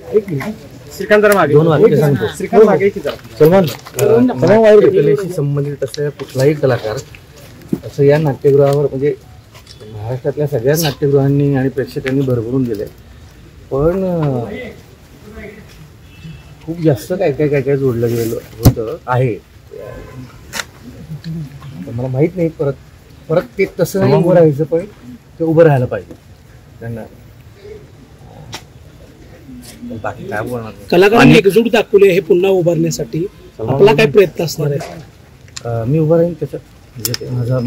एक मिनिट श्रीकांत मागे दोन वाक्य सांगतो. श्रीकांत मागे की सलमान कलेशी संबंधित असलेला कुठलाही कलाकार असं या नाट्यगृहावर म्हणजे महाराष्ट्रातल्या सगळ्याच नाट्यगृहांनी आणि प्रेक्षकांनी भरभरून दिले, पण खूप जास्त काय काय काय काय जोडलं गेलं होतं आहे. मला माहित नाही परत परत ते तसं नाही उभं राहायचं, पण ते उभं राहायला पाहिजे त्यांना. बाकी काय बोलणार. कलाकारांनी एकजूट दाखवली हे पुन्हा उभारण्यासाठी आपला काय प्रयत्न असणार आहे? मी उभं राहीन त्याच्यात, म्हणजे ते माझा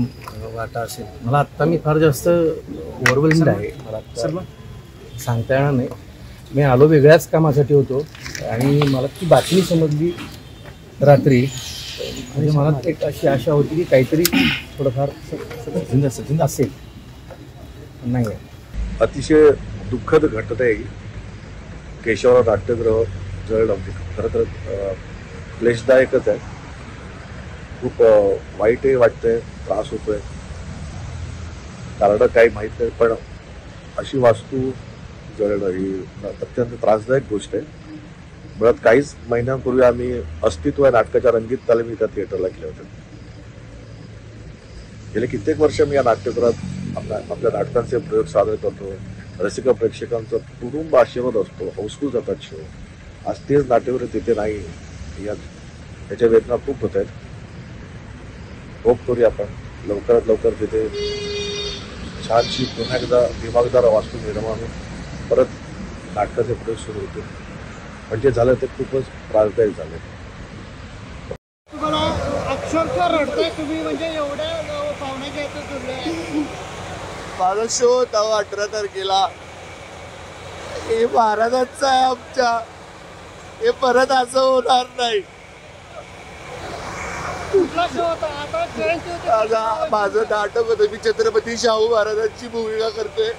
वाटा असेल. मला आत्ता मी फार जास्त ओव्हरवेल्ड आहे, मला सांगता येणार नाही. मी आलो वेगळ्याच कामासाठी होतो आणि मला ती बातमी समजली रात्री, म्हणजे मला एक अशी आशा होती की काहीतरी थोडंफार सजिंद असेल, नाही आहे. अतिशय दुःखद घटना आहे. केशवराव नाट्यगृह जळलं. खरं तर क्लेशदायकच आहे, खूप वाईटही वाटतंय, त्रास होतोय. कारण काही माहीत नाही, पण अशी वास्तू जळणं ही अत्यंत त्रासदायक गोष्ट आहे. मुळात काहीच महिन्यांपूर्वी आम्ही अस्तित्व या नाटकाच्या रंगीत तालीमी त्या थिएटरला केल्या होत्या. गेले कित्येक वर्ष मी या नाट्यगृहात आपल्या नाटकांचे प्रयोग सादर करतो. रसिक प्रेक्षकांचा कुटुंब आशीर्वाद असतो, हाऊसफुल जातात शो. आज तेच नाट्यगृह तिथे नाही, याच्या वेदना खूप होत आहेत. होप करूया आपण लवकरात लवकर तिथे छानशी पुन्हा एकदा दिमागदार वास्तू निर्माण होऊन परत नाटकाचे प्रयोग सुरू होते. म्हणजे झालं ते खूपच त्रासदायक झाले. तुम्हाला अक्षरशः रडताय तुम्ही, म्हणजे एवढ्या पाहुण्याच्या इथं जुळले. माझा शो होता 18 तारखेला. हे महाराजांचं आहे आमच्या, हे परत असं होणार नाही. कुठला शो होता? आता जयंती होती. माझं नाटक होतं, मी छत्रपती शाहू महाराजांची भूमिका करतोय.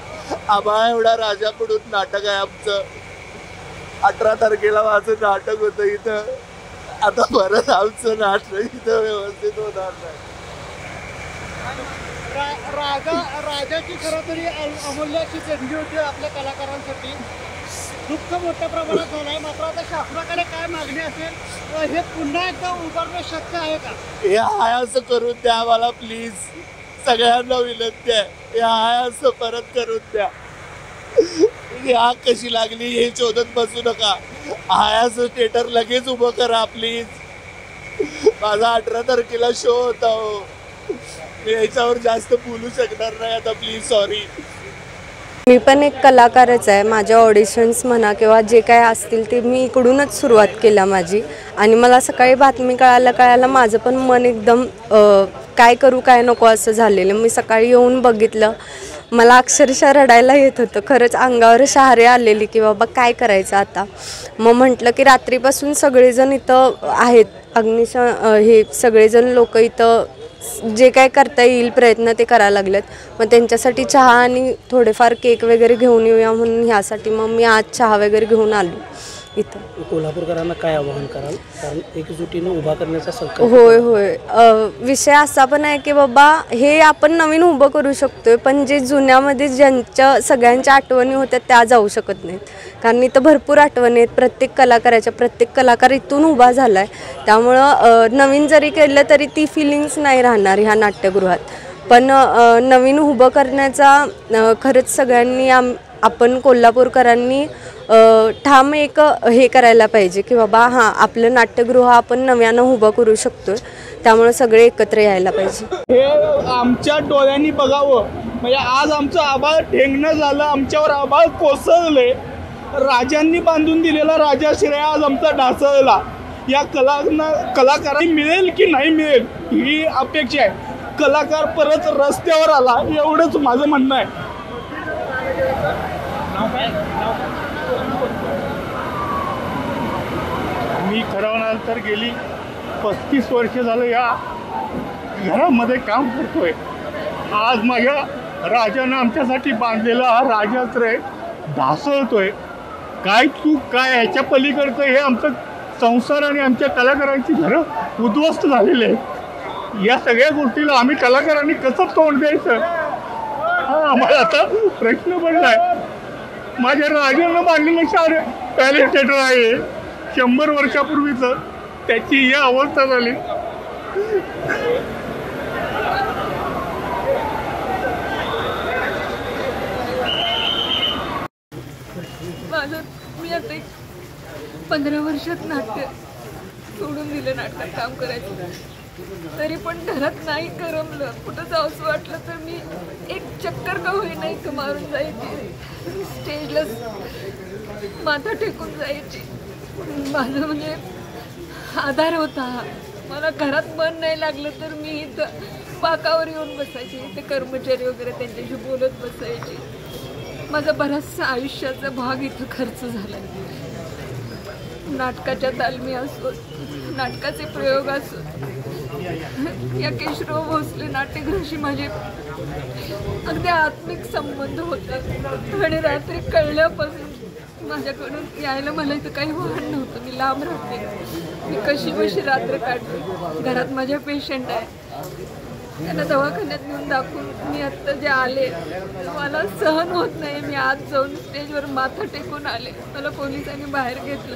आम्हा एवढा राजाकडून नाटक आहे आमचं. 18 तारखेला माझं नाटक होतं इथं. आता परत आमचं नाटक इथं व्यवस्थित होणार नाही. राजाची खरं तरी अमूल्याची संधी होती आपल्या कलाकारांसाठी. दुःख मोठ्या प्रमाणात झालंय. मात्र आता शासनाकडे काय मागणी असेल, हे पुन्हा एकदा उभारणं शक्य आहे का? हे हाय असं करून द्या आम्हाला प्लीज, सगळ्यांना विनंती आहे. हे हाय असं परत करून द्या. ही आग कशी लागली हे शोधत बसू नका. हाय असं थिएटर लगेच उभं करा प्लीज. माझा 18 तारखेला शो होता हो. मी याच्यावर जास्त बोलू शकणार नाही आता, प्लीज सॉरी. मी पण एक कलाकारच आहे. माझ्या ऑडिशन्स म्हणा किंवा जे काय असतील ते मी इकडूनच सुरुवात केला माझी. आणि मला सकाळी बातमी कळायला माझं पण मन एकदम काय करू काय नको असं झालेलं. मी सकाळी येऊन बघितलं, मला अक्षरशः रडायला येत होतं. खरंच अंगावर शहारे आलेली की बाबा काय करायचं आता. मग म्हटलं की रात्रीपासून सगळेजण इथं आहेत, हे सगळेजण लोक इथं जे काय करता येईल प्रयत्न ते करायला लागलेत. मग त्यांच्यासाठी चहा आणि थोडेफार केक वगैरे घेऊन येऊया म्हणून ह्यासाठी मग मी आज चहा वगैरे घेऊन आलो इथं. कोल्हापूरकरांना काय आवाहन कराल, कारण एकजुटीनं उभा करण्याचा संकल्प? होय विषय असा पण आहे की बाबा हे आपण नवीन उभं करू शकतोय, पण जे जुन्यामध्ये ज्यांच्या सगळ्यांच्या आठवणी होत्या त्या जाऊ शकत नाहीत. कारण इथं भरपूर आठवणी आहेत प्रत्येक कलाकाराच्या. प्रत्येक कलाकार इथून उभा झाला आहे, त्यामुळं नवीन जरी केलं तरी ती फिलिंग्स नाही राहणार ह्या नाट्यगृहात. पण नवीन उभं करण्याचा खरंच सगळ्यांनी आपण कोल्हापूरकरांनी ठाम एक हे करायला पाहिजे की बाबा हां आपलं नाट्यगृह आपण नव्यानं उभं करू शकतोय. त्यामुळे सगळे एकत्र यायला पाहिजे. हे आमच्या डोळ्यांनी बघावं. म्हणजे आज आमचं आभाळ ठेंगणं झालं, आमच्यावर आभाळ कोसळले. राजांनी बांधून दिलेला राजाश्रय आज आमचा ढासळला. या कलाकारांनी मिळेल की नाही मिळेल ही अपेक्षा आहे. कलाकार परत रस्त्यावर आला एवढंच माझं म्हणणं आहे. मी खरं म्हणाल तर गेली 35 वर्ष झालं या घरामध्ये काम करतोय. आज माझ्या राजानं आमच्यासाठी बांधलेला हा राजाश्रय ढासळतोय. काय चूक काय ह्याच्या पलीकडचं हे आमचं संसार आणि आमच्या कलाकारांची घरं उद्ध्वस्त झालेले आहेत. या सगळ्या गोष्टीला आम्ही कलाकारांनी कसं तोंड द्यायचं हा आम्हाला आता प्रश्न पडलाय. माझ्या राजानं बांधलेलं पॅलेस थिएटर आहे 100 वर्षापूर्वीचं, त्याची ही अवस्था झाली. मी आता 15 वर्षात नाट्य सोडून दिलं, नाटकात काम करायचं. तरी पण घरात नाही करमलं, कुठं जाऊसं वाटलं तर मी एक चक्कर का होईना इथं मारून जायची, स्टेजला माथा टेकून जायची. माझं म्हणजे आधार होता. मला घरात मन नाही लागलं तर मी इथं बाकावर येऊन बसायची, इथे कर्मचारी वगैरे त्यांच्याशी बोलत बसायची. माझा बराचसा आयुष्याचा भाग इथं खर्च झाला. नाटकाच्या तालमी असो, नाटकाचे प्रयोग असो, या केशवराव भोसले नाट्यगृहाशी माझे अगदी आत्मिक संबंध होते. आणि रात्री कळल्यापासून माझ्याकडून यायला मला इथं काही वाहन नव्हतं. मी लांब राहते, मी कशी रात्र काढते. घरात माझ्या पेशंट आहे, त्यांना दवाखान्यात नेऊन दाखवून मी आत्ता जे आले मला सहन होत नाही. मी आज जाऊन स्टेजवर माथा टेकून आले. मला पोलिसांनी बाहेर घेतलं,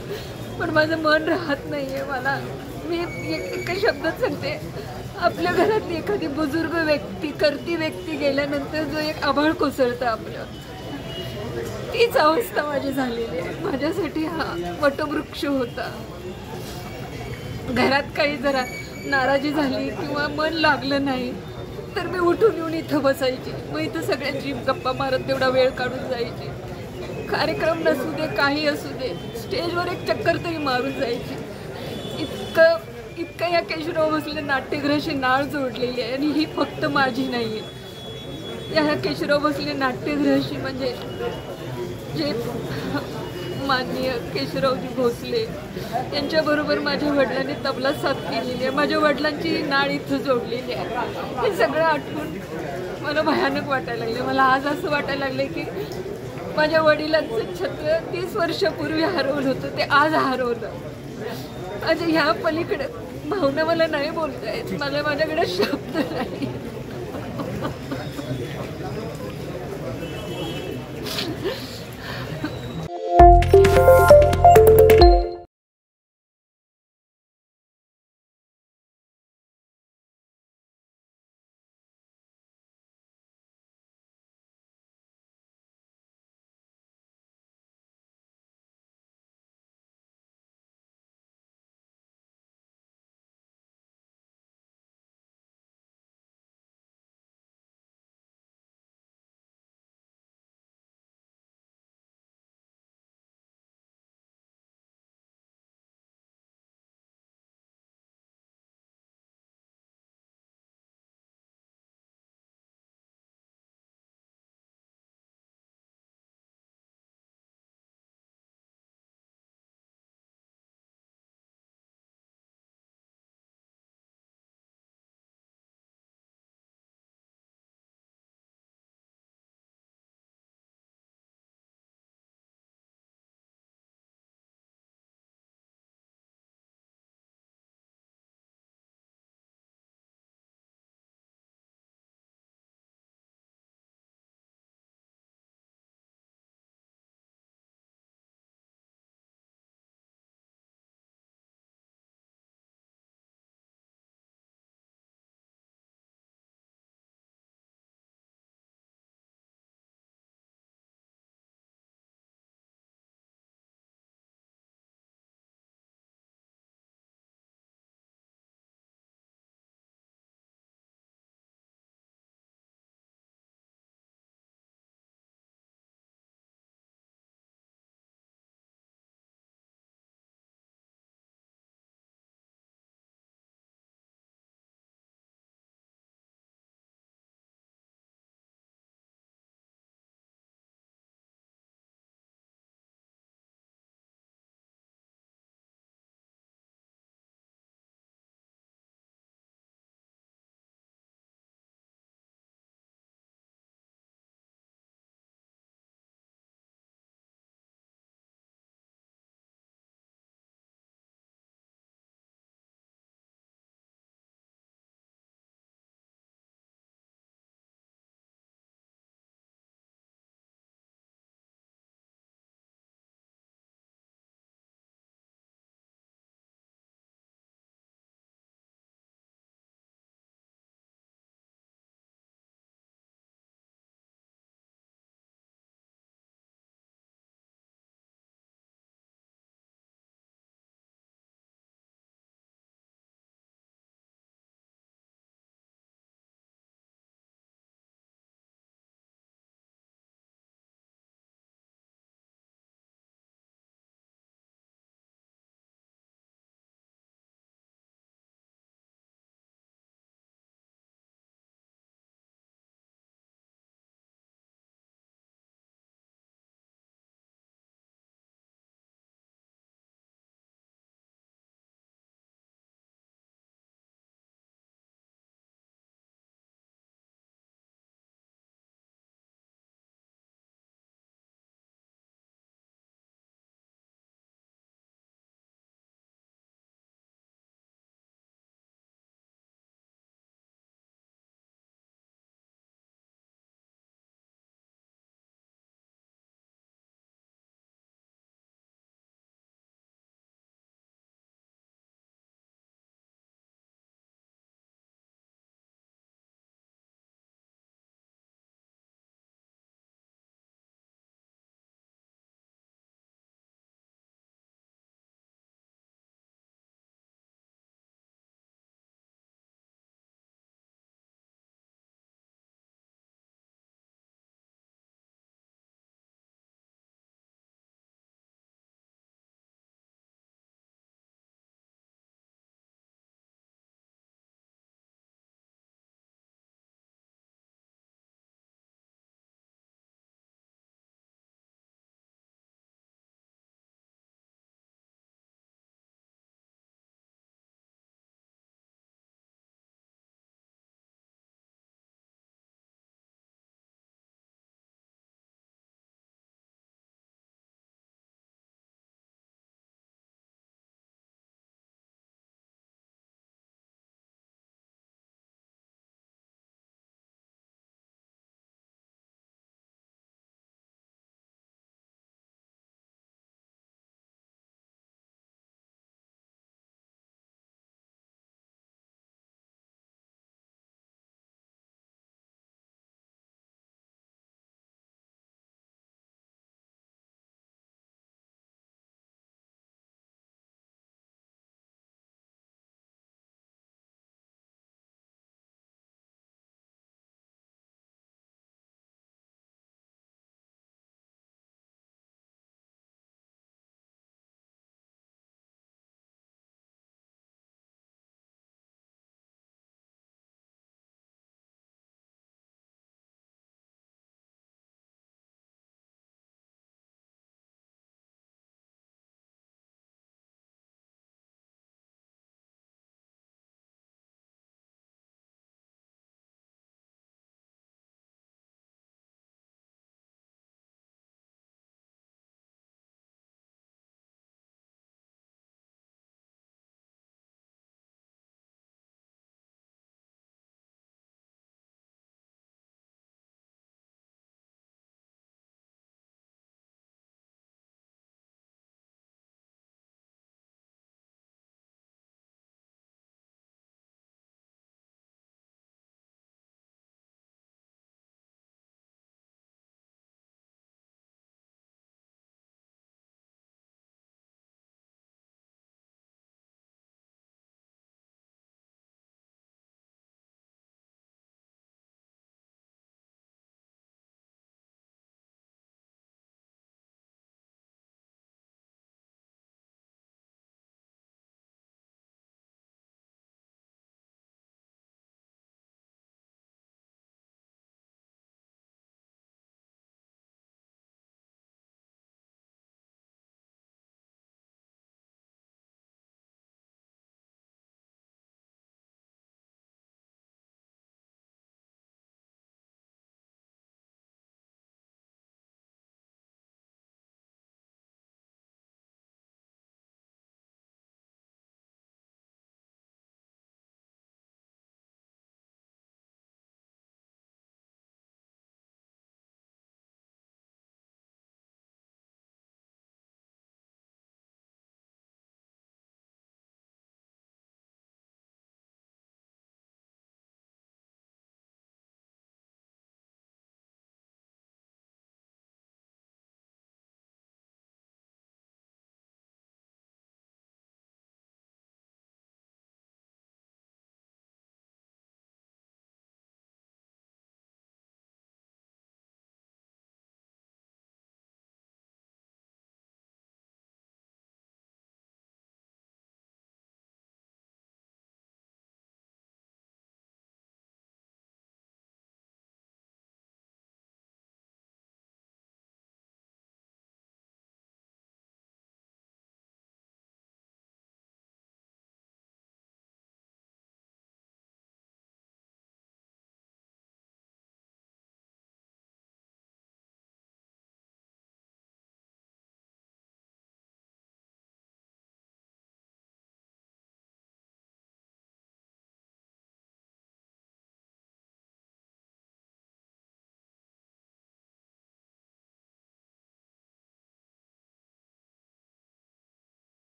पण माझं मन राहत नाही आहे. मला मी एका शब्दात सांगते, आपल्या घरातली एखादी बुजुर्ग व्यक्ती, करती व्यक्ती गेल्यानंतर जो एक आभाळ कोसळतं आपलं, तीच अवस्था माझी झालेली आहे. माझ्यासाठी हा वटवृक्ष होता. घरात काही जरा नाराजी झाली किंवा मन लागलं नाही तर मी उठून येऊन इथं बसायची. मग इथं सगळ्यांची गप्पा मारत तेवढा वेळ काढून जायची. कार्यक्रम नसू दे, काही असू दे, स्टेजवर एक चक्कर तरी मारून जायची. इतकं या केशवराव भोसले नाट्यगृहाशी नाळ जोडलेली आहे. आणि ही फक्त माझी नाही आहे, या केशवराव भोसले नाट्यगृहाशी म्हणजे जे माननीय केशवरावजी भोसले यांच्याबरोबर माझ्या वडिलांनी तबला साथ केलेली आहे. माझ्या वडिलांची नाळ इथं जोडलेली आहे. हे सगळं आठवून मला भयानक वाटायला लागले. मला आज असं वाटायला लागलं की माझ्या वडिलांचं छत्र 30 वर्षापूर्वी हरवलं होतं, ते आज हरवलं. आज ह्या पलीकडे भावना मला नाही बोलता येत, मला माझ्याकडे शब्द नाही.